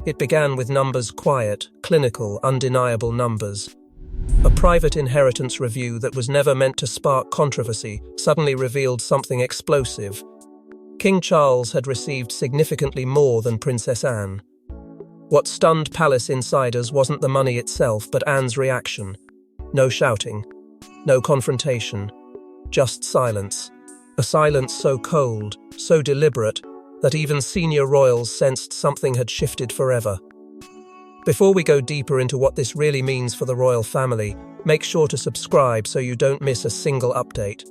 It began with numbers, quiet, clinical, undeniable numbers. A private inheritance review that was never meant to spark controversy suddenly revealed something explosive. King Charles had received significantly more than Princess Anne. What stunned palace insiders wasn't the money itself, but Anne's reaction. No shouting, no confrontation, just silence. A silence so cold, so deliberate, that even senior royals sensed something had shifted forever. Before we go deeper into what this really means for the royal family, make sure to subscribe so you don't miss a single update.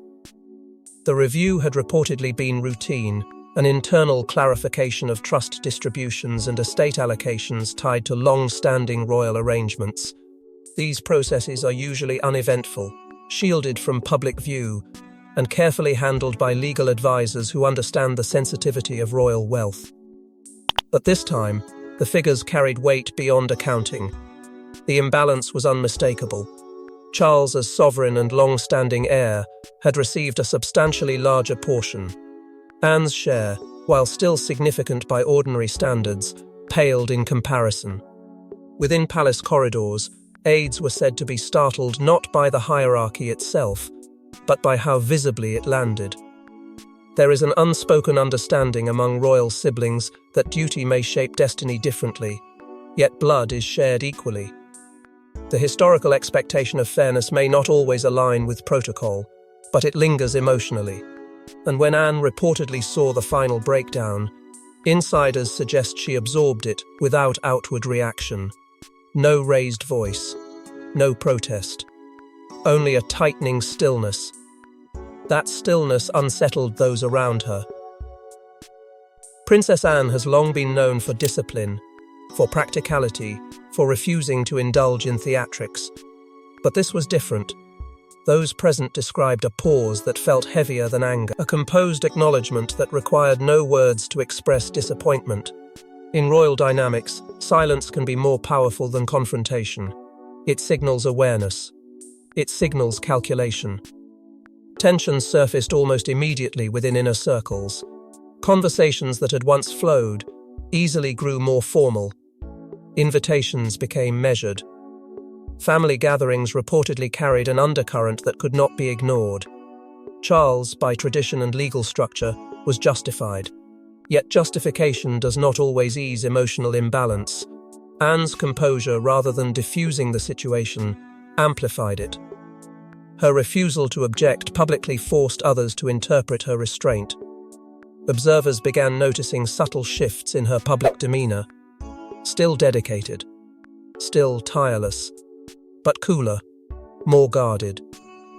The review had reportedly been routine, an internal clarification of trust distributions and estate allocations tied to long-standing royal arrangements. These processes are usually uneventful, shielded from public view, and carefully handled by legal advisors who understand the sensitivity of royal wealth. But this time, the figures carried weight beyond accounting. The imbalance was unmistakable. Charles, as sovereign and long-standing heir, had received a substantially larger portion. Anne's share, while still significant by ordinary standards, paled in comparison. Within palace corridors, aides were said to be startled not by the hierarchy itself, but by how visibly it landed. There is an unspoken understanding among royal siblings that duty may shape destiny differently, yet blood is shared equally. The historical expectation of fairness may not always align with protocol, but it lingers emotionally. And when Anne reportedly saw the final breakdown, insiders suggest she absorbed it without outward reaction. No raised voice, no protest, only a tightening stillness. That stillness unsettled those around her. Princess Anne has long been known for discipline, for practicality, for refusing to indulge in theatrics. But this was different. Those present described a pause that felt heavier than anger, a composed acknowledgement that required no words to express disappointment. In royal dynamics, silence can be more powerful than confrontation. It signals awareness. It signals calculation. Tensions surfaced almost immediately within inner circles. Conversations that had once flowed easily grew more formal. Invitations became measured. Family gatherings reportedly carried an undercurrent that could not be ignored. Charles, by tradition and legal structure, was justified. Yet justification does not always ease emotional imbalance. Anne's composure, rather than diffusing the situation, amplified it. Her refusal to object publicly forced others to interpret her restraint. Observers began noticing subtle shifts in her public demeanor. Still dedicated, still tireless, but cooler, more guarded.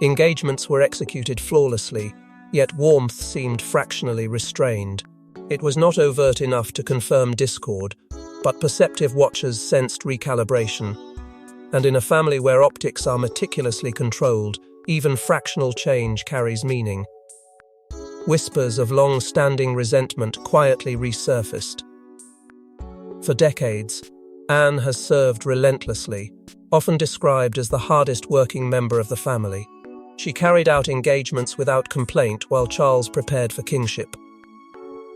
Engagements were executed flawlessly, yet warmth seemed fractionally restrained. It was not overt enough to confirm discord, but perceptive watchers sensed recalibration. And in a family where optics are meticulously controlled, even fractional change carries meaning. Whispers of long-standing resentment quietly resurfaced. For decades, Anne has served relentlessly, often described as the hardest-working member of the family. She carried out engagements without complaint while Charles prepared for kingship.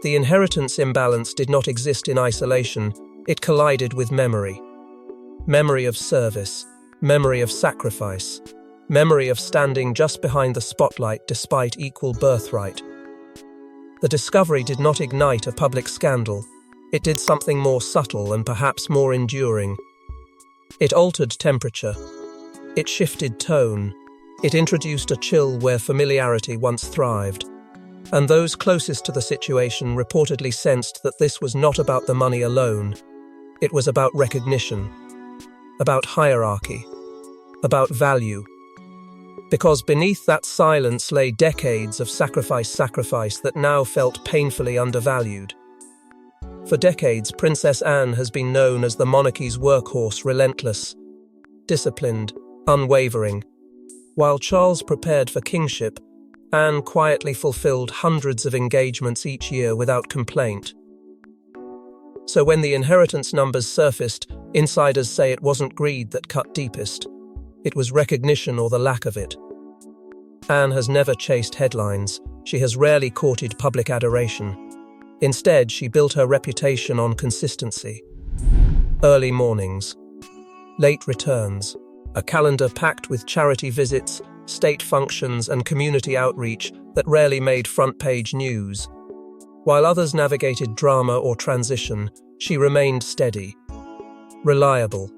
The inheritance imbalance did not exist in isolation, it collided with memory. Memory of service, memory of sacrifice, memory of standing just behind the spotlight despite equal birthright. The discovery did not ignite a public scandal. It did something more subtle and perhaps more enduring. It altered temperature. It shifted tone. It introduced a chill where familiarity once thrived. And those closest to the situation reportedly sensed that this was not about the money alone. It was about recognition, about hierarchy, about value. Because beneath that silence lay decades of sacrifice that now felt painfully undervalued. For decades, Princess Anne has been known as the monarchy's workhorse, relentless, disciplined, unwavering. While Charles prepared for kingship, Anne quietly fulfilled hundreds of engagements each year without complaint. So when the inheritance numbers surfaced, insiders say it wasn't greed that cut deepest. It was recognition or the lack of it. Anne has never chased headlines. She has rarely courted public adoration. Instead, she built her reputation on consistency. Early mornings. Late returns. A calendar packed with charity visits, state functions, and community outreach that rarely made front-page news. While others navigated drama or transition, she remained steady, reliable,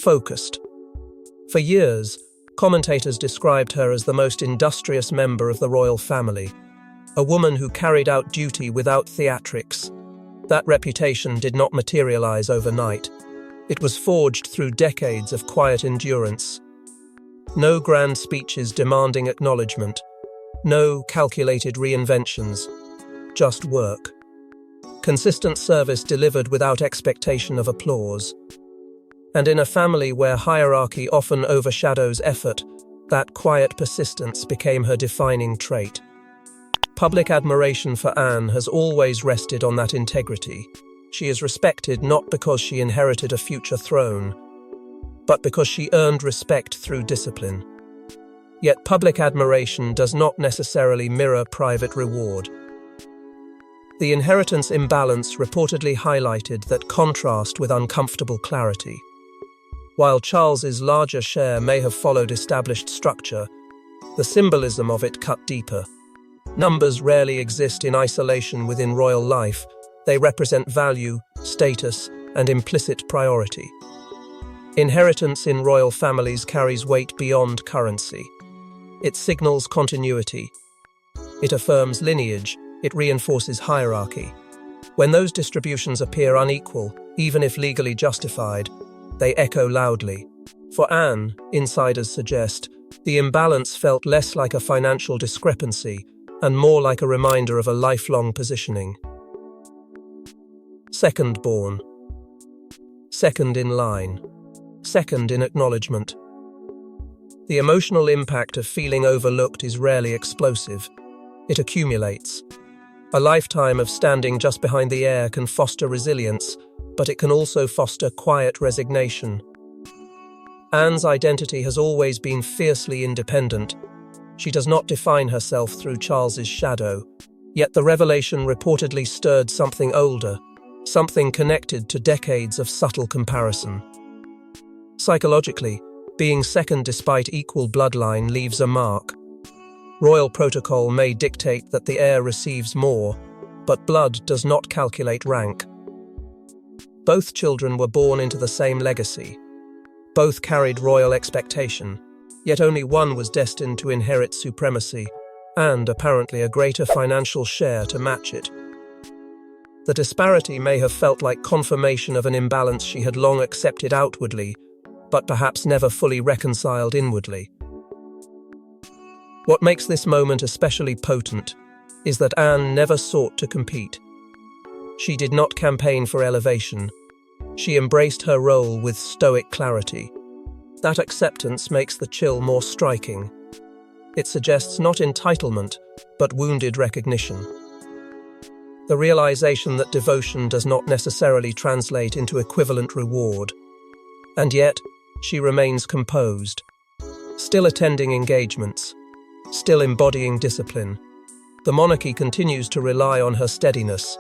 focused. For years, commentators described her as the most industrious member of the royal family, a woman who carried out duty without theatrics. That reputation did not materialize overnight. It was forged through decades of quiet endurance. No grand speeches demanding acknowledgement, no calculated reinventions, just work. Consistent service delivered without expectation of applause. And in a family where hierarchy often overshadows effort, that quiet persistence became her defining trait. Public admiration for Anne has always rested on that integrity. She is respected not because she inherited a future throne, but because she earned respect through discipline. Yet public admiration does not necessarily mirror private reward. The inheritance imbalance reportedly highlighted that contrast with uncomfortable clarity. While Charles's larger share may have followed established structure, the symbolism of it cut deeper. Numbers rarely exist in isolation within royal life. They represent value, status, and implicit priority. Inheritance in royal families carries weight beyond currency. It signals continuity. It affirms lineage. It reinforces hierarchy. When those distributions appear unequal, even if legally justified, they echo loudly. For Anne, insiders suggest, the imbalance felt less like a financial discrepancy and more like a reminder of a lifelong positioning. Second born. Second in line. Second in acknowledgement. The emotional impact of feeling overlooked is rarely explosive. It accumulates. A lifetime of standing just behind the heir can foster resilience, but it can also foster quiet resignation. Anne's identity has always been fiercely independent. She does not define herself through Charles's shadow, yet the revelation reportedly stirred something older, something connected to decades of subtle comparison. Psychologically, being second despite equal bloodline leaves a mark. Royal protocol may dictate that the heir receives more, but blood does not calculate rank. Both children were born into the same legacy. Both carried royal expectation, yet only one was destined to inherit supremacy, and apparently a greater financial share to match it. The disparity may have felt like confirmation of an imbalance she had long accepted outwardly, but perhaps never fully reconciled inwardly. What makes this moment especially potent is that Anne never sought to compete. She did not campaign for elevation. She embraced her role with stoic clarity. That acceptance makes the chill more striking. It suggests not entitlement, but wounded recognition. The realization that devotion does not necessarily translate into equivalent reward. And yet, she remains composed, still attending engagements, still embodying discipline. The monarchy continues to rely on her steadiness.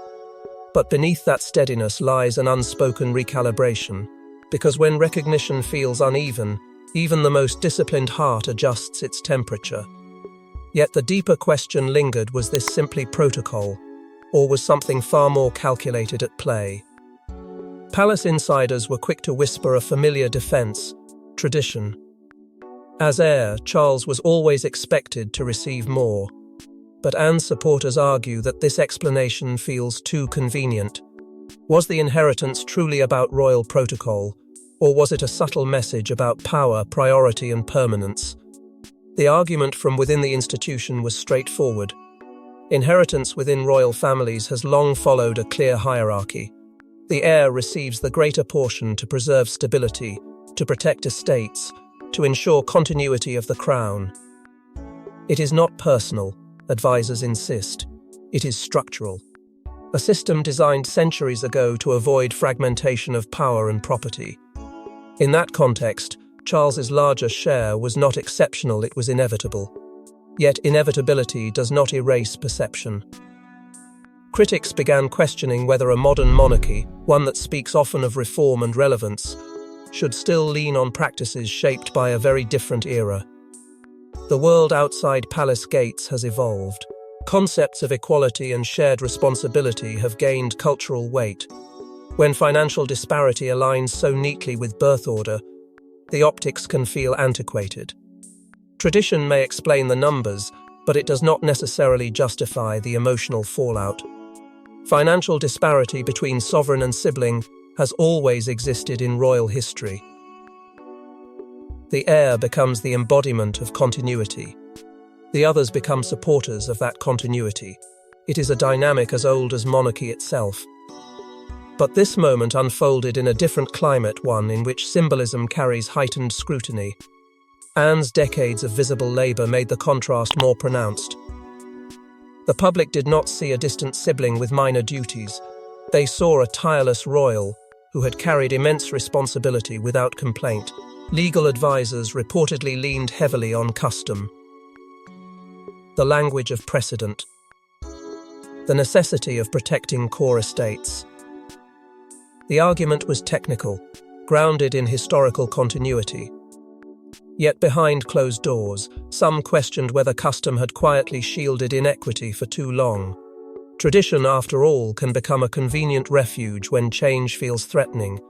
But beneath that steadiness lies an unspoken recalibration, because when recognition feels uneven, even the most disciplined heart adjusts its temperature. Yet the deeper question lingered: was this simply protocol, or was something far more calculated at play? Palace insiders were quick to whisper a familiar defense: tradition. As heir, Charles was always expected to receive more. But Anne's supporters argue that this explanation feels too convenient. Was the inheritance truly about royal protocol, or was it a subtle message about power, priority, and permanence? The argument from within the institution was straightforward. Inheritance within royal families has long followed a clear hierarchy. The heir receives the greater portion to preserve stability, to protect estates, to ensure continuity of the crown. It is not personal, advisors insist. It is structural. A system designed centuries ago to avoid fragmentation of power and property. In that context, Charles's larger share was not exceptional, it was inevitable. Yet inevitability does not erase perception. Critics began questioning whether a modern monarchy, one that speaks often of reform and relevance, should still lean on practices shaped by a very different era. The world outside palace gates has evolved. Concepts of equality and shared responsibility have gained cultural weight. When financial disparity aligns so neatly with birth order, the optics can feel antiquated. Tradition may explain the numbers, but it does not necessarily justify the emotional fallout. Financial disparity between sovereign and sibling has always existed in royal history. The heir becomes the embodiment of continuity. The others become supporters of that continuity. It is a dynamic as old as monarchy itself. But this moment unfolded in a different climate, one in which symbolism carries heightened scrutiny. Anne's decades of visible labour made the contrast more pronounced. The public did not see a distant sibling with minor duties. They saw a tireless royal who had carried immense responsibility without complaint. Legal advisors reportedly leaned heavily on custom, the language of precedent, the necessity of protecting core estates. The argument was technical, grounded in historical continuity. Yet behind closed doors, some questioned whether custom had quietly shielded inequity for too long. Tradition, after all, can become a convenient refuge when change feels threatening.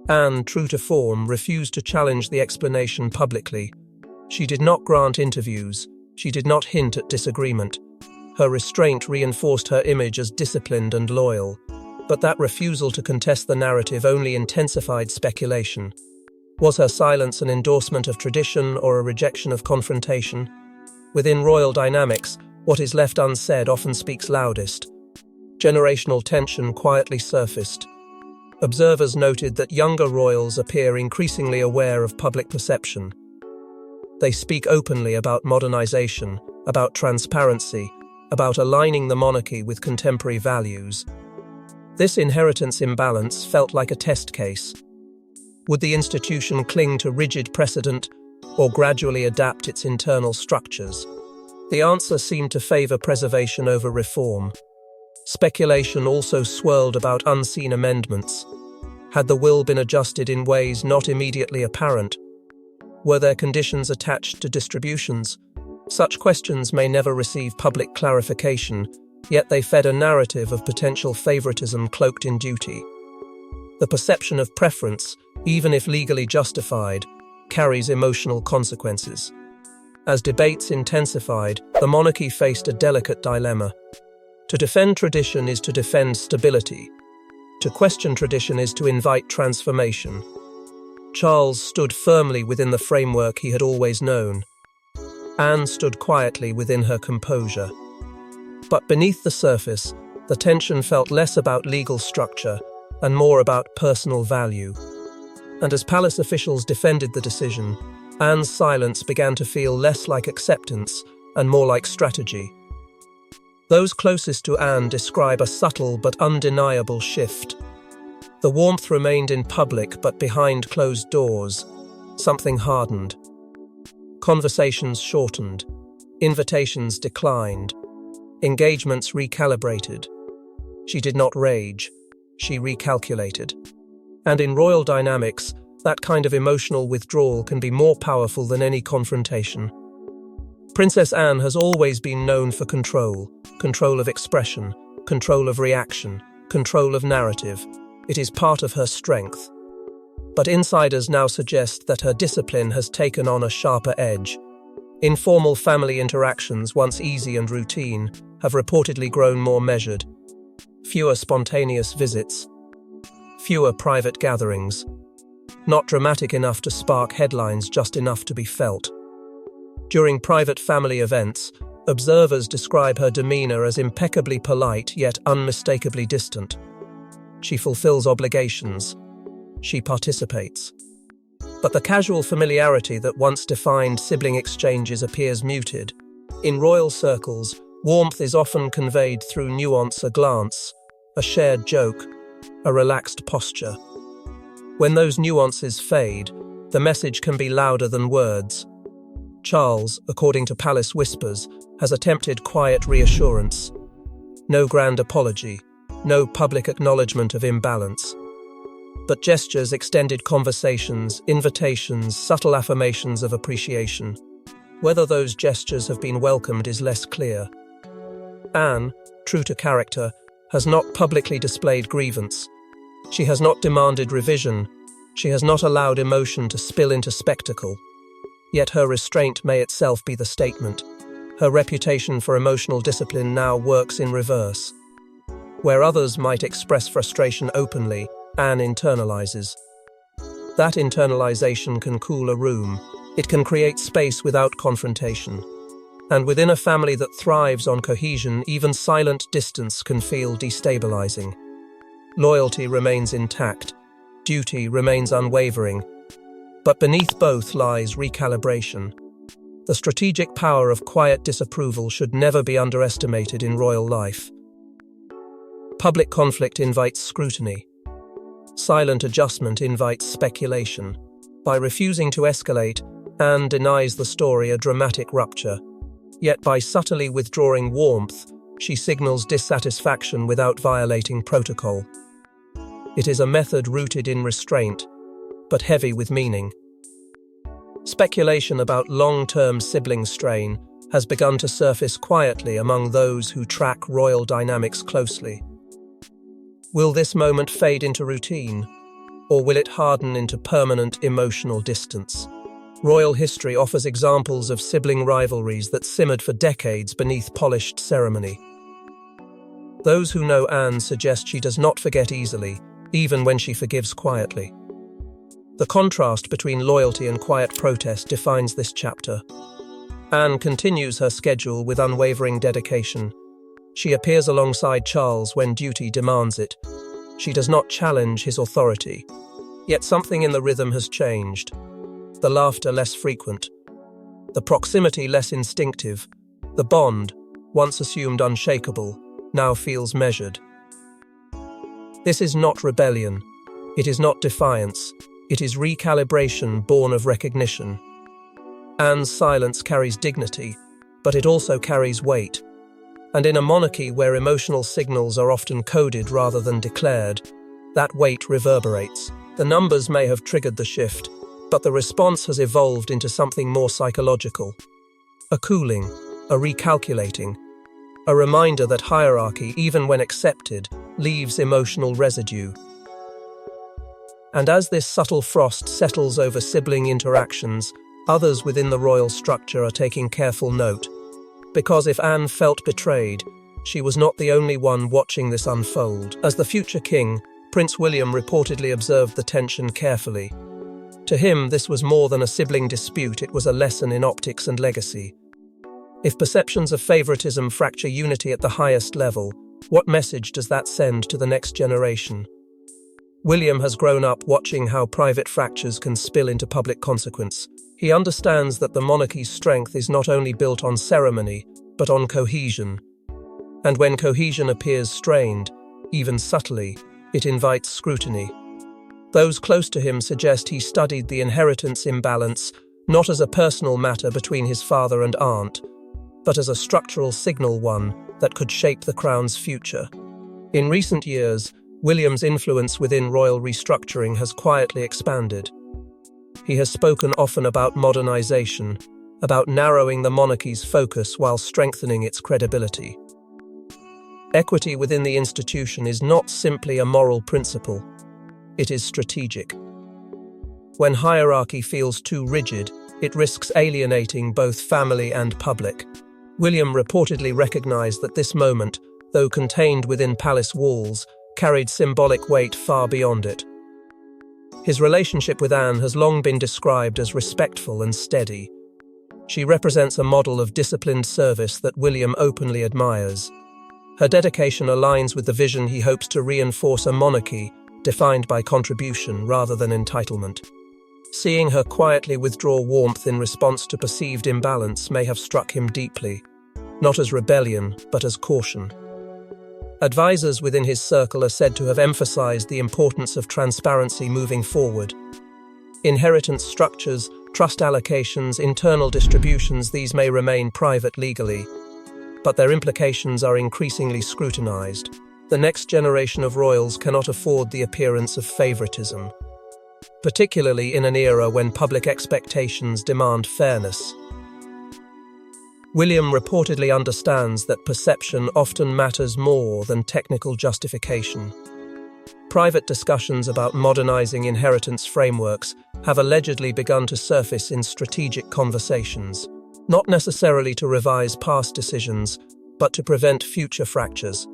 Anne, true to form, refused to challenge the explanation publicly. She did not grant interviews. She did not hint at disagreement. Her restraint reinforced her image as disciplined and loyal. But that refusal to contest the narrative only intensified speculation. Was her silence an endorsement of tradition or a rejection of confrontation? Within royal dynamics, what is left unsaid often speaks loudest. Generational tension quietly surfaced. Observers noted that younger royals appear increasingly aware of public perception. They speak openly about modernization, about transparency, about aligning the monarchy with contemporary values. This inheritance imbalance felt like a test case. Would the institution cling to rigid precedent or gradually adapt its internal structures? The answer seemed to favor preservation over reform. Speculation also swirled about unseen amendments. Had the will been adjusted in ways not immediately apparent? Were there conditions attached to distributions? Such questions may never receive public clarification, yet they fed a narrative of potential favoritism cloaked in duty. The perception of preference, even if legally justified, carries emotional consequences. As debates intensified, the monarchy faced a delicate dilemma. To defend tradition is to defend stability. To question tradition is to invite transformation. Charles stood firmly within the framework he had always known. Anne stood quietly within her composure. But beneath the surface, the tension felt less about legal structure and more about personal value. And as palace officials defended the decision, Anne's silence began to feel less like acceptance and more like strategy. Those closest to Anne describe a subtle but undeniable shift. The warmth remained in public, but behind closed doors, something hardened. Conversations shortened, invitations declined, engagements recalibrated. She did not rage, she recalculated. And in royal dynamics, that kind of emotional withdrawal can be more powerful than any confrontation. Princess Anne has always been known for control of expression, control of reaction, control of narrative. It is part of her strength. But insiders now suggest that her discipline has taken on a sharper edge. Informal family interactions, once easy and routine, have reportedly grown more measured. Fewer spontaneous visits, fewer private gatherings. Not dramatic enough to spark headlines, just enough to be felt. During private family events, observers describe her demeanor as impeccably polite yet unmistakably distant. She fulfills obligations. She participates. But the casual familiarity that once defined sibling exchanges appears muted. In royal circles, warmth is often conveyed through nuance, a glance, a shared joke, a relaxed posture. When those nuances fade, the message can be louder than words. Charles, according to palace whispers, has attempted quiet reassurance. no grand apology, no public acknowledgement of imbalance. But gestures, extended conversations, invitations, subtle affirmations of appreciation. Whether those gestures have been welcomed is less clear. Anne, true to character, has not publicly displayed grievance. She has not demanded revision. She has not allowed emotion to spill into spectacle. Yet her restraint may itself be the statement. Her reputation for emotional discipline now works in reverse. Where others might express frustration openly, Anne internalizes. That internalization can cool a room. It can create space without confrontation. And within a family that thrives on cohesion, even silent distance can feel destabilizing. Loyalty remains intact. Duty remains unwavering. But beneath both lies recalibration. The strategic power of quiet disapproval should never be underestimated in royal life. Public conflict invites scrutiny. Silent adjustment invites speculation. By refusing to escalate, Anne denies the story a dramatic rupture. Yet by subtly withdrawing warmth, she signals dissatisfaction without violating protocol. It is a method rooted in restraint, but heavy with meaning. Speculation about long-term sibling strain has begun to surface quietly among those who track royal dynamics closely. Will this moment fade into routine, or will it harden into permanent emotional distance? Royal history offers examples of sibling rivalries that simmered for decades beneath polished ceremony. Those who know Anne suggest she does not forget easily, even when she forgives quietly. The contrast between loyalty and quiet protest defines this chapter. Anne continues her schedule with unwavering dedication. She appears alongside Charles when duty demands it. She does not challenge his authority. Yet something in the rhythm has changed. The laughter less frequent. The proximity less instinctive. The bond, once assumed unshakable, now feels measured. This is not rebellion. It is not defiance. It is recalibration born of recognition. Anne's silence carries dignity, but it also carries weight. And in a monarchy where emotional signals are often coded rather than declared, that weight reverberates. The numbers may have triggered the shift, but the response has evolved into something more psychological. A cooling, a recalculating, a reminder that hierarchy, even when accepted, leaves emotional residue. And as this subtle frost settles over sibling interactions, others within the royal structure are taking careful note. Because if Anne felt betrayed, she was not the only one watching this unfold. As the future king, Prince William reportedly observed the tension carefully. To him, this was more than a sibling dispute, it was a lesson in optics and legacy. If perceptions of favoritism fracture unity at the highest level, what message does that send to the next generation? William has grown up watching how private fractures can spill into public consequence. He understands that the monarchy's strength is not only built on ceremony, but on cohesion. And when cohesion appears strained, even subtly, it invites scrutiny. Those close to him suggest he studied the inheritance imbalance not as a personal matter between his father and aunt, but as a structural signal one that could shape the crown's future. In recent years, William's influence within royal restructuring has quietly expanded. He has spoken often about modernization, about narrowing the monarchy's focus while strengthening its credibility. Equity within the institution is not simply a moral principle, it is strategic. When hierarchy feels too rigid, it risks alienating both family and public. William reportedly recognized that this moment, though contained within palace walls, carried symbolic weight far beyond it. His relationship with Anne has long been described as respectful and steady. She represents a model of disciplined service that William openly admires. Her dedication aligns with the vision he hopes to reinforce: a monarchy defined by contribution rather than entitlement. Seeing her quietly withdraw warmth in response to perceived imbalance may have struck him deeply, not as rebellion, but as caution. Advisors within his circle are said to have emphasized the importance of transparency moving forward. Inheritance structures, trust allocations, internal distributions, these may remain private legally. but their implications are increasingly scrutinized. The next generation of royals cannot afford the appearance of favoritism, particularly in an era when public expectations demand fairness. William reportedly understands that perception often matters more than technical justification. Private discussions about modernizing inheritance frameworks have allegedly begun to surface in strategic conversations, not necessarily to revise past decisions, but to prevent future fractures.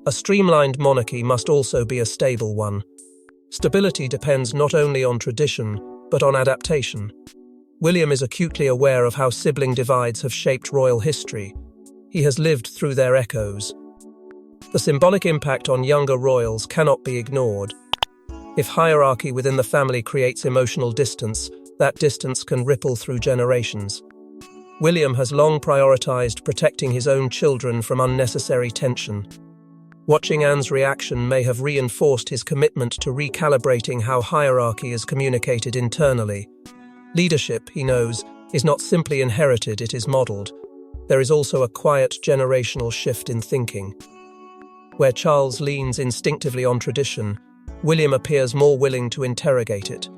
A streamlined monarchy must also be a stable one. Stability depends not only on tradition, but on adaptation. William is acutely aware of how sibling divides have shaped royal history. He has lived through their echoes. The symbolic impact on younger royals cannot be ignored. If hierarchy within the family creates emotional distance, that distance can ripple through generations. William has long prioritized protecting his own children from unnecessary tension. Watching Anne's reaction may have reinforced his commitment to recalibrating how hierarchy is communicated internally. Leadership, he knows, is not simply inherited, it is modeled. There is also a quiet generational shift in thinking. Where Charles leans instinctively on tradition, William appears more willing to interrogate it.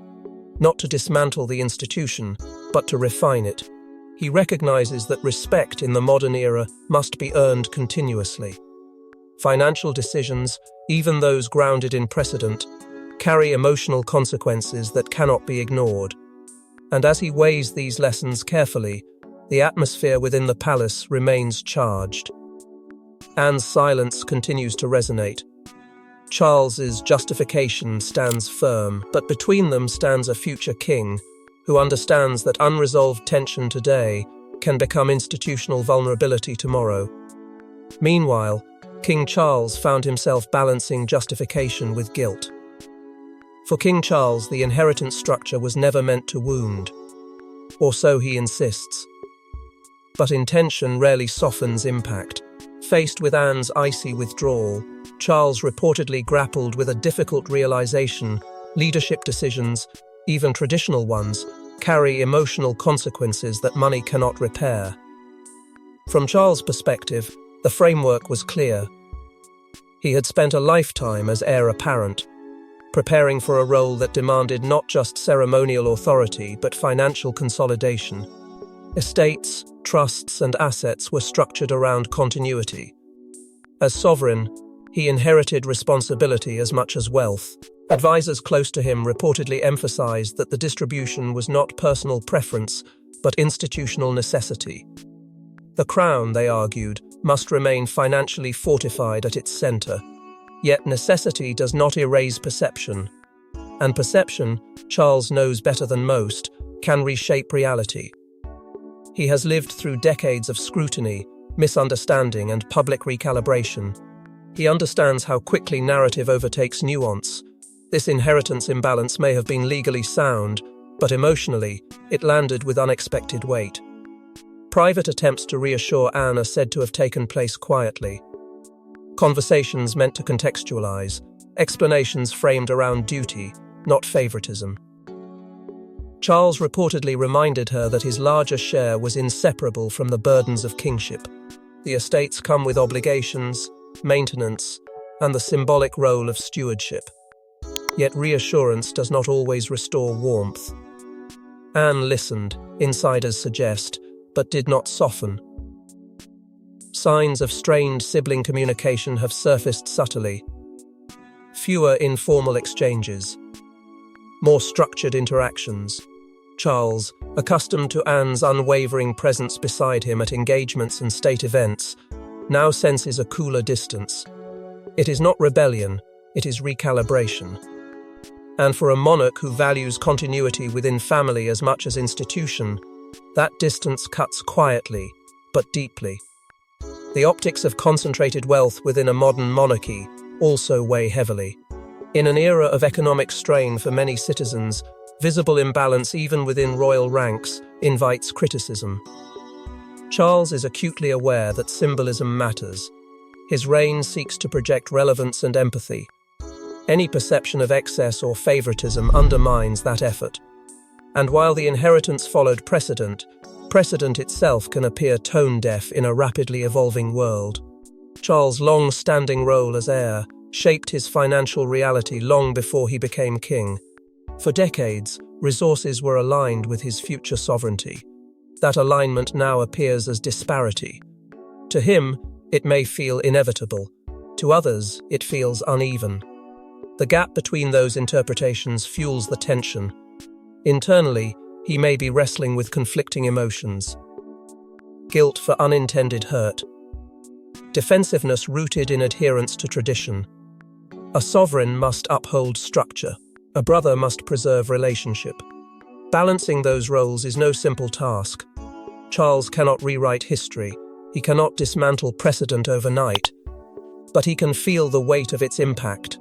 Not to dismantle the institution, but to refine it. He recognizes that respect in the modern era must be earned continuously. Financial decisions, even those grounded in precedent, carry emotional consequences that cannot be ignored. And as he weighs these lessons carefully, the atmosphere within the palace remains charged. Anne's silence continues to resonate. Charles's justification stands firm, but between them stands a future king who understands that unresolved tension today can become institutional vulnerability tomorrow. Meanwhile, King Charles found himself balancing justification with guilt. For King Charles, the inheritance structure was never meant to wound, or so he insists. But intention rarely softens impact. Faced with Anne's icy withdrawal, Charles reportedly grappled with a difficult realization: leadership decisions, even traditional ones, carry emotional consequences that money cannot repair. From Charles' perspective, the framework was clear. He had spent a lifetime as heir apparent, preparing for a role that demanded not just ceremonial authority but financial consolidation. Estates, trusts, and assets were structured around continuity. As sovereign, he inherited responsibility as much as wealth. Advisors close to him reportedly emphasized that the distribution was not personal preference, but institutional necessity. The crown, they argued, must remain financially fortified at its center. Yet necessity does not erase perception. And perception, Charles knows better than most, can reshape reality. He has lived through decades of scrutiny, misunderstanding, and public recalibration. He understands how quickly narrative overtakes nuance. This inheritance imbalance may have been legally sound, but emotionally, it landed with unexpected weight. Private attempts to reassure Anne are said to have taken place quietly. Conversations meant to contextualize, explanations framed around duty, not favoritism. Charles reportedly reminded her that his larger share was inseparable from the burdens of kingship. The estates come with obligations, maintenance, and the symbolic role of stewardship. Yet reassurance does not always restore warmth. Anne listened, insiders suggest, but did not soften. Signs of strained sibling communication have surfaced subtly. Fewer informal exchanges. More structured interactions. Charles, accustomed to Anne's unwavering presence beside him at engagements and state events, now senses a cooler distance. It is not rebellion, it is recalibration. And for a monarch who values continuity within family as much as institution, that distance cuts quietly, but deeply. The optics of concentrated wealth within a modern monarchy also weigh heavily. In an era of economic strain for many citizens, visible imbalance even within royal ranks invites criticism. Charles is acutely aware that symbolism matters. His reign seeks to project relevance and empathy. Any perception of excess or favoritism undermines that effort. And while the inheritance followed precedent, Precedent itself can appear tone-deaf in a rapidly evolving world. Charles' long-standing role as heir shaped his financial reality long before he became king. For decades, resources were aligned with his future sovereignty. That alignment now appears as disparity. To him, it may feel inevitable. To others, it feels uneven. The gap between those interpretations fuels the tension. Internally, he may be wrestling with conflicting emotions. Guilt for unintended hurt. Defensiveness rooted in adherence to tradition. A sovereign must uphold structure. A brother must preserve relationship. Balancing those roles is no simple task. Charles cannot rewrite history. He cannot dismantle precedent overnight. But he can feel the weight of its impact.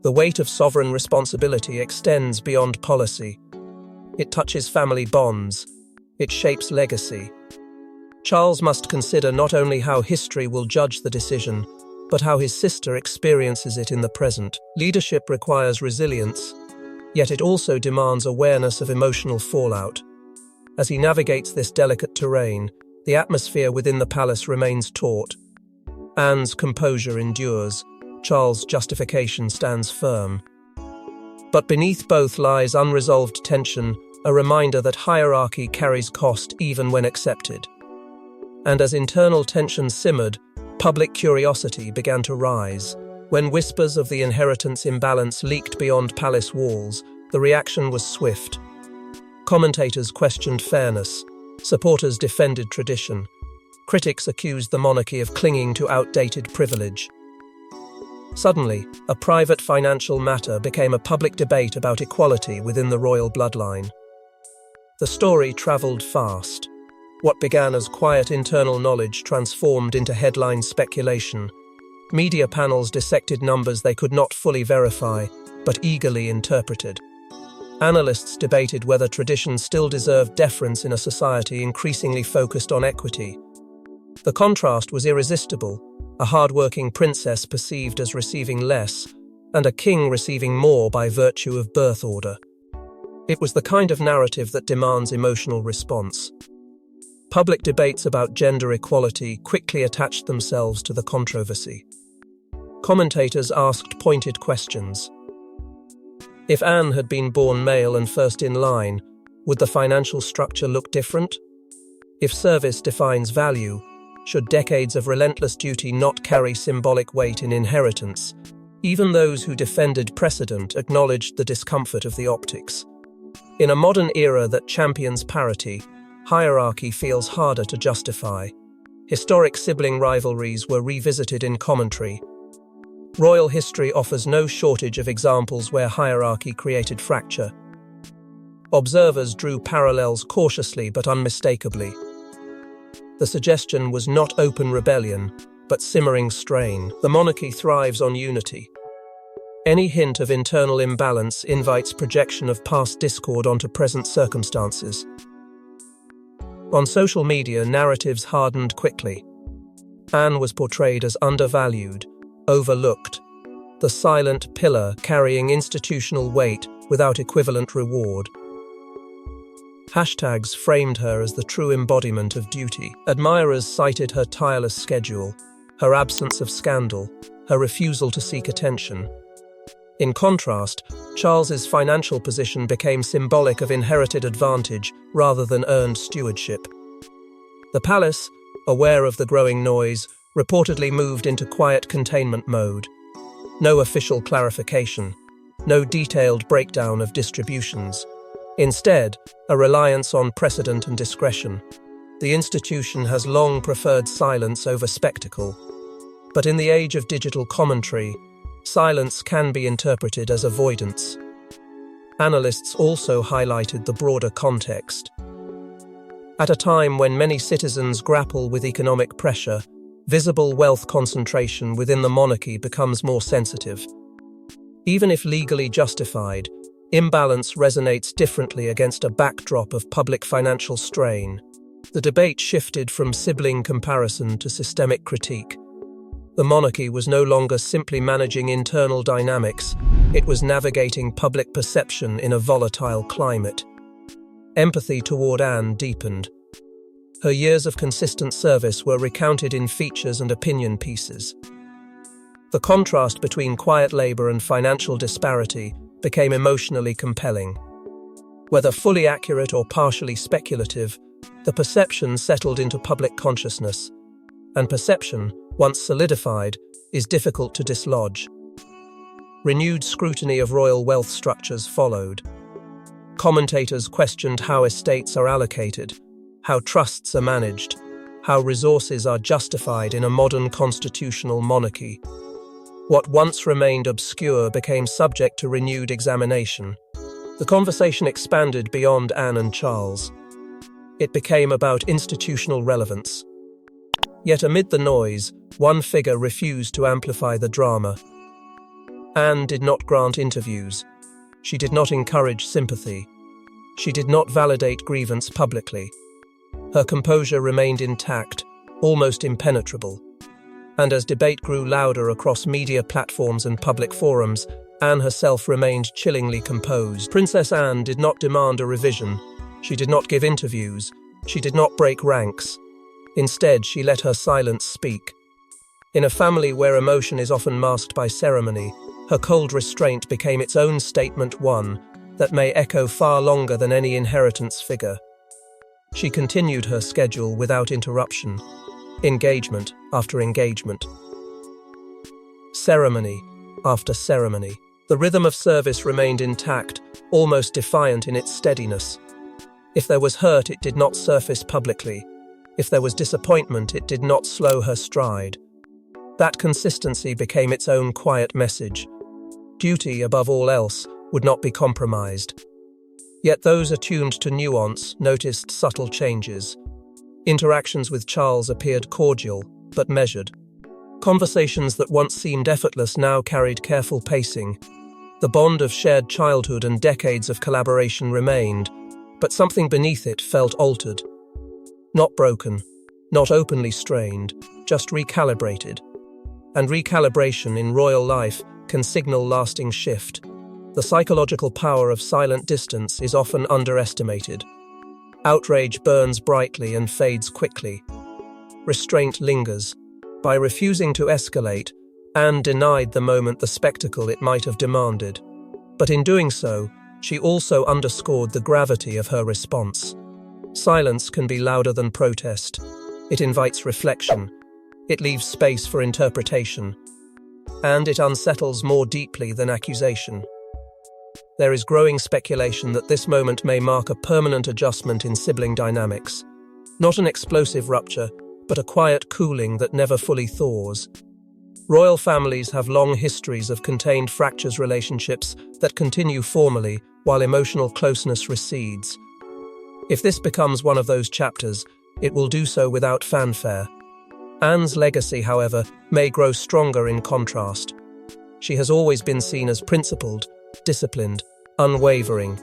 The weight of sovereign responsibility extends beyond policy. It touches family bonds. It shapes legacy. Charles must consider not only how history will judge the decision, but how his sister experiences it in the present. Leadership requires resilience, yet it also demands awareness of emotional fallout. As he navigates this delicate terrain, the atmosphere within the palace remains taut. Anne's composure endures. Charles' justification stands firm. But beneath both lies unresolved tension, a reminder that hierarchy carries cost even when accepted. And as internal tension simmered, public curiosity began to rise. When whispers of the inheritance imbalance leaked beyond palace walls, the reaction was swift. Commentators questioned fairness. Supporters defended tradition. Critics accused the monarchy of clinging to outdated privilege. Suddenly, a private financial matter became a public debate about equality within the royal bloodline. The story travelled fast. What began as quiet internal knowledge transformed into headline speculation. Media panels dissected numbers they could not fully verify, but eagerly interpreted. Analysts debated whether tradition still deserved deference in a society increasingly focused on equity. The contrast was irresistible. A hard-working princess perceived as receiving less, and a king receiving more by virtue of birth order. It was the kind of narrative that demands emotional response. Public debates about gender equality quickly attached themselves to the controversy. Commentators asked pointed questions. If Anne had been born male and first in line, would the financial structure look different? If service defines value, should decades of relentless duty not carry symbolic weight in inheritance? Even those who defended precedent acknowledged the discomfort of the optics. In a modern era that champions parity, hierarchy feels harder to justify. Historic sibling rivalries were revisited in commentary. Royal history offers no shortage of examples where hierarchy created fracture. Observers drew parallels cautiously but unmistakably. The suggestion was not open rebellion, but simmering strain. The monarchy thrives on unity. Any hint of internal imbalance invites projection of past discord onto present circumstances. On social media, narratives hardened quickly. Anne was portrayed as undervalued, overlooked, the silent pillar carrying institutional weight without equivalent reward. Hashtags framed her as the true embodiment of duty. Admirers cited her tireless schedule, her absence of scandal, her refusal to seek attention. In contrast, Charles's financial position became symbolic of inherited advantage rather than earned stewardship. The palace, aware of the growing noise, reportedly moved into quiet containment mode. No official clarification, no detailed breakdown of distributions. Instead, a reliance on precedent and discretion. The institution has long preferred silence over spectacle. But in the age of digital commentary, silence can be interpreted as avoidance. Analysts also highlighted the broader context. At a time when many citizens grapple with economic pressure, visible wealth concentration within the monarchy becomes more sensitive. Even if legally justified, imbalance resonates differently against a backdrop of public financial strain. The debate shifted from sibling comparison to systemic critique. The monarchy was no longer simply managing internal dynamics, it was navigating public perception in a volatile climate. Empathy toward Anne deepened. Her years of consistent service were recounted in features and opinion pieces. The contrast between quiet labor and financial disparity became emotionally compelling. Whether fully accurate or partially speculative, the perception settled into public consciousness, and perception, once solidified, is difficult to dislodge. Renewed scrutiny of royal wealth structures followed. Commentators questioned how estates are allocated, how trusts are managed, how resources are justified in a modern constitutional monarchy. What once remained obscure became subject to renewed examination. The conversation expanded beyond Anne and Charles. It became about institutional relevance. Yet amid the noise, one figure refused to amplify the drama. Anne did not grant interviews. She did not encourage sympathy. She did not validate grievance publicly. Her composure remained intact, almost impenetrable. And as debate grew louder across media platforms and public forums, Anne herself remained chillingly composed. Princess Anne did not demand a revision. She did not give interviews. She did not break ranks. Instead, she let her silence speak. In a family where emotion is often masked by ceremony, her cold restraint became its own statement, one that may echo far longer than any inheritance figure. She continued her schedule without interruption, engagement after engagement. Ceremony after ceremony. The rhythm of service remained intact, almost defiant in its steadiness. If there was hurt, it did not surface publicly. If there was disappointment, it did not slow her stride. That consistency became its own quiet message. Duty, above all else, would not be compromised. Yet those attuned to nuance noticed subtle changes. Interactions with Charles appeared cordial, but measured. Conversations that once seemed effortless now carried careful pacing. The bond of shared childhood and decades of collaboration remained, but something beneath it felt altered. Not broken, not openly strained, just recalibrated. And recalibration in royal life can signal lasting shift. The psychological power of silent distance is often underestimated. Outrage burns brightly and fades quickly. Restraint lingers. By refusing to escalate, Anne denied the moment the spectacle it might have demanded. But in doing so, she also underscored the gravity of her response. Silence can be louder than protest. It invites reflection. It leaves space for interpretation. And it unsettles more deeply than accusation. There is growing speculation that this moment may mark a permanent adjustment in sibling dynamics. Not an explosive rupture, but a quiet cooling that never fully thaws. Royal families have long histories of contained fractures relationships that continue formally while emotional closeness recedes. If this becomes one of those chapters, it will do so without fanfare. Anne's legacy, however, may grow stronger in contrast. She has always been seen as principled, disciplined, unwavering.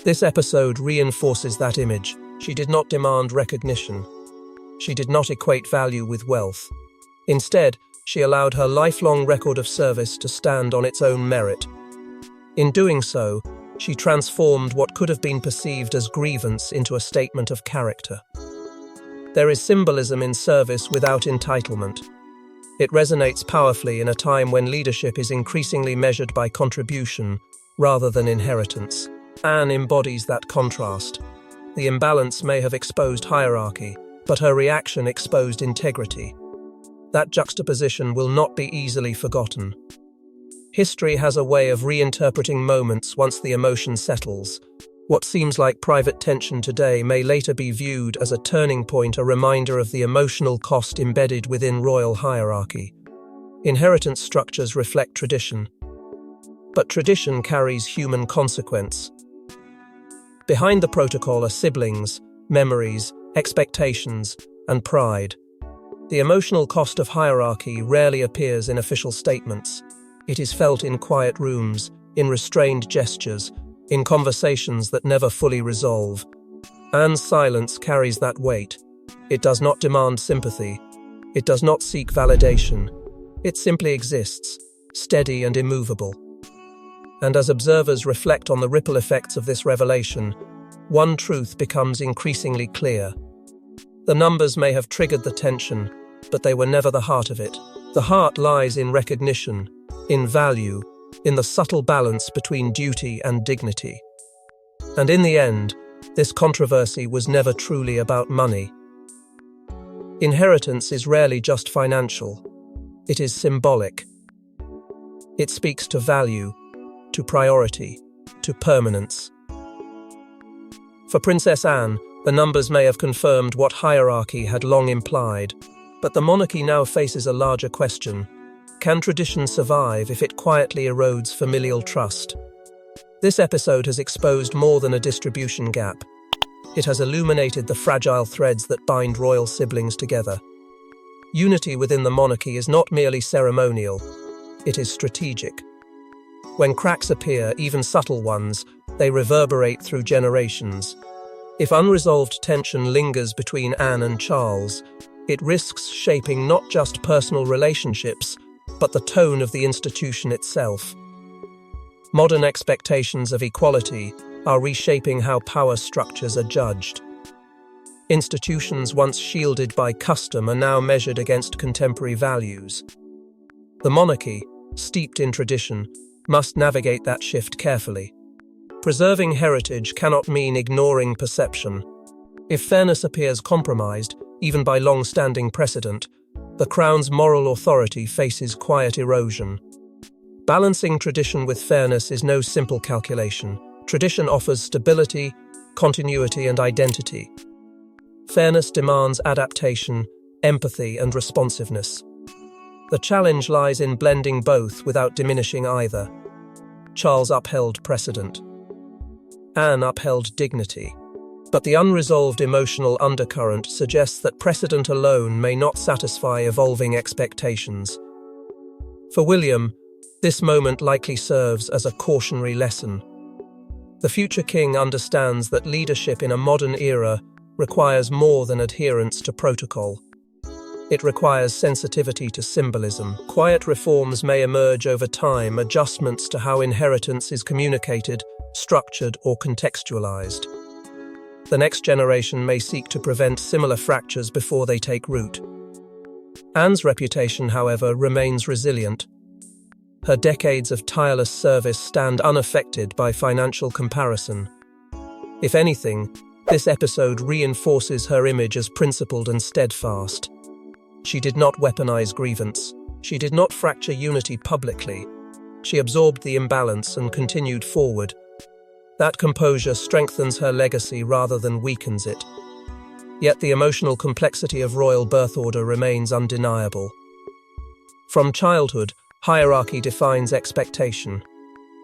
This episode reinforces that image. She did not demand recognition. She did not equate value with wealth. Instead, she allowed her lifelong record of service to stand on its own merit. In doing so, she transformed what could have been perceived as grievance into a statement of character. There is symbolism in service without entitlement. It resonates powerfully in a time when leadership is increasingly measured by contribution rather than inheritance. Anne embodies that contrast. The imbalance may have exposed hierarchy, but her reaction exposed integrity. That juxtaposition will not be easily forgotten. History has a way of reinterpreting moments once the emotion settles. What seems like private tension today may later be viewed as a turning point, a reminder of the emotional cost embedded within royal hierarchy. Inheritance structures reflect tradition, but tradition carries human consequence. Behind the protocol are siblings, memories, expectations, and pride. The emotional cost of hierarchy rarely appears in official statements. It is felt in quiet rooms, in restrained gestures, in conversations that never fully resolve. Anne's silence carries that weight. It does not demand sympathy. It does not seek validation. It simply exists, steady and immovable. And as observers reflect on the ripple effects of this revelation, one truth becomes increasingly clear. The numbers may have triggered the tension, but they were never the heart of it. The heart lies in recognition, in value, in the subtle balance between duty and dignity. And in the end, this controversy was never truly about money. Inheritance is rarely just financial. It is symbolic. It speaks to value, to priority, to permanence. For Princess Anne, the numbers may have confirmed what hierarchy had long implied, but the monarchy now faces a larger question. Can tradition survive if it quietly erodes familial trust? This episode has exposed more than a distribution gap. It has illuminated the fragile threads that bind royal siblings together. Unity within the monarchy is not merely ceremonial, it is strategic. When cracks appear, even subtle ones, they reverberate through generations. If unresolved tension lingers between Anne and Charles, it risks shaping not just personal relationships, but the tone of the institution itself. Modern expectations of equality are reshaping how power structures are judged. Institutions once shielded by custom are now measured against contemporary values. The monarchy, steeped in tradition, must navigate that shift carefully. Preserving heritage cannot mean ignoring perception. If fairness appears compromised, even by long-standing precedent, the Crown's moral authority faces quiet erosion. Balancing tradition with fairness is no simple calculation. Tradition offers stability, continuity, and identity. Fairness demands adaptation, empathy, and responsiveness. The challenge lies in blending both without diminishing either. Charles upheld precedent. Anne upheld dignity. But the unresolved emotional undercurrent suggests that precedent alone may not satisfy evolving expectations. For William, this moment likely serves as a cautionary lesson. The future king understands that leadership in a modern era requires more than adherence to protocol. It requires sensitivity to symbolism. Quiet reforms may emerge over time, adjustments to how inheritance is communicated, structured, or contextualized. The next generation may seek to prevent similar fractures before they take root. Anne's reputation, however, remains resilient. Her decades of tireless service stand unaffected by financial comparison. If anything, this episode reinforces her image as principled and steadfast. She did not weaponize grievance. She did not fracture unity publicly. She absorbed the imbalance and continued forward. That composure strengthens her legacy rather than weakens it. Yet the emotional complexity of royal birth order remains undeniable. From childhood, hierarchy defines expectation.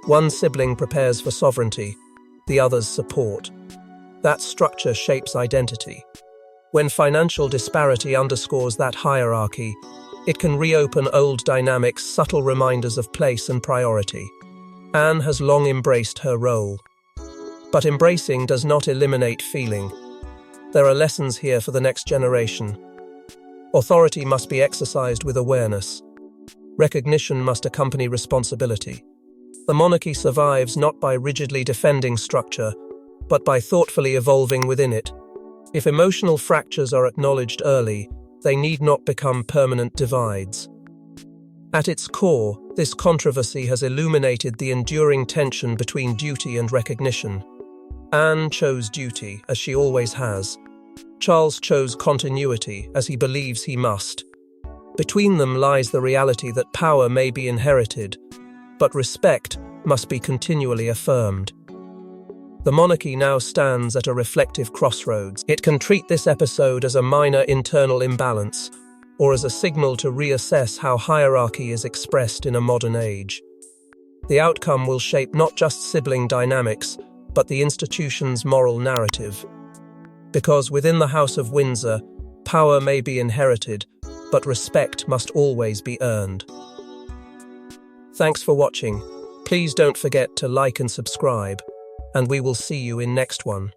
One sibling prepares for sovereignty, the other's support. That structure shapes identity. When financial disparity underscores that hierarchy, it can reopen old dynamics, subtle reminders of place and priority. Anne has long embraced her role. But embracing does not eliminate feeling. There are lessons here for the next generation. Authority must be exercised with awareness. Recognition must accompany responsibility. The monarchy survives not by rigidly defending structure, but by thoughtfully evolving within it. If emotional fractures are acknowledged early, they need not become permanent divides. At its core, this controversy has illuminated the enduring tension between duty and recognition. Anne chose duty, as she always has. Charles chose continuity, as he believes he must. Between them lies the reality that power may be inherited, but respect must be continually affirmed. The monarchy now stands at a reflective crossroads. It can treat this episode as a minor internal imbalance, or as a signal to reassess how hierarchy is expressed in a modern age. The outcome will shape not just sibling dynamics, but the institution's moral narrative. Because within the House of Windsor, power may be inherited, but respect must always be earned. Thanks for watching. Please don't forget to like and subscribe, and we will see you in next one.